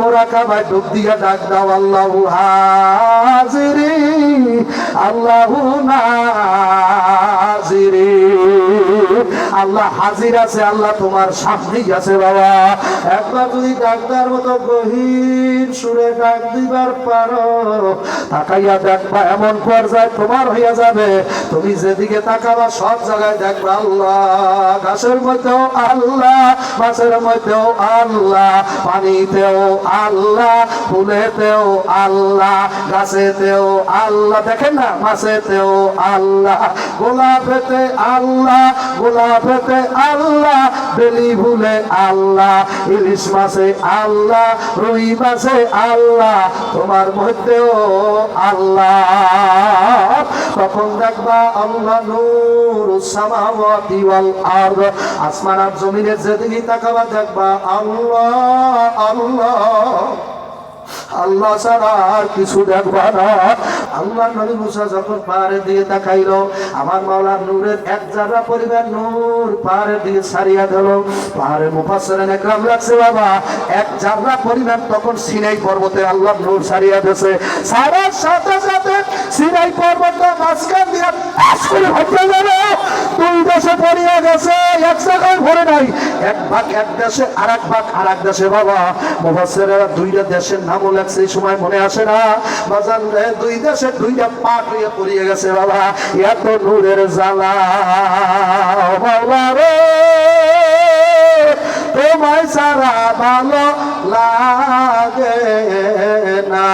মুরাকাবায় ডুব দিয়া ডাক দাও, আল্লাহু হাজিরি আল্লাহু নাজিরি। আল্লাহ হাজির আছে, আল্লাহ তোমার সামনেই আছে বাবা। একবার যদি ডাক্তার মতো গহীর সুরে ডাক দিবার পারো, তাকাইয়া দেখবা এমন পর্যায়ে তোমার হইয়া যাবে, তুমি যেদিকে তাকাবা সব জায়গায় দেখবা আল্লাহ। গাছের মধ্যেও আল্লাহ, মাছের মধ্যেও আল্লাহ, পানিতেও আল্লাহ, ফুলেতেও আল্লাহ, গাছেতেও আল্লাহ, দেখেন না, মাছেতেও আল্লাহ, গোলাপেতে আল্লাহ, গোলাপেতে আল্লাহ, বেলি ফুলে আল্লাহ, ইলিশ মাছে আল্লাহ, রুই মাছে আল্লাহ, তোমার মধ্যেও আল্লাহ। তখন দেখবা আল্লাহ নূরুস সামাওয়াতি ওয়াল আরদ, আসমান আর জমিনের যেদিকে তাকাবা দেখবা আল্লাহ আল্লাহ, আল্লাহ ছাড়া আর কিছু দেখবা না। আল্লাহ নবী মুসা যখন পাহাড়ের দিকে তাকাইলো, আমার মাওলার নূরের এক জাররা পরিমাণ নূর পাহাড়ের দিকে ছাড়িয়া দিল। পাহাড়ের মুফাসসিরিন একরাম লাগছে বাবা, এক জাররা পরিমাণ তখন সিনাই পর্বতে আল্লাহ নূর ছাড়িয়া দিয়েছে। সারার সাথে সাথে সিনাই পর্বতটা মাঝখান দিয়ে আসলে হতে গেল, দুই দেশে পড়িয়া গেছে, এক জায়গায় ভরে নাই। এক ভাগ এক দেশে, আর এক ভাগ আর এক দেশে বাবা। মুফাসসিররা দুইটা দেশের নামও লাগছে, এই সময় মনে আসে না বাজান রে। দুই দেশে দুইটা পাক হইয়া পড়িয়া গেছে বাবা, এত নূরের জ্বালা বাবা রে, তোমায় সারা ভালো লাগে না।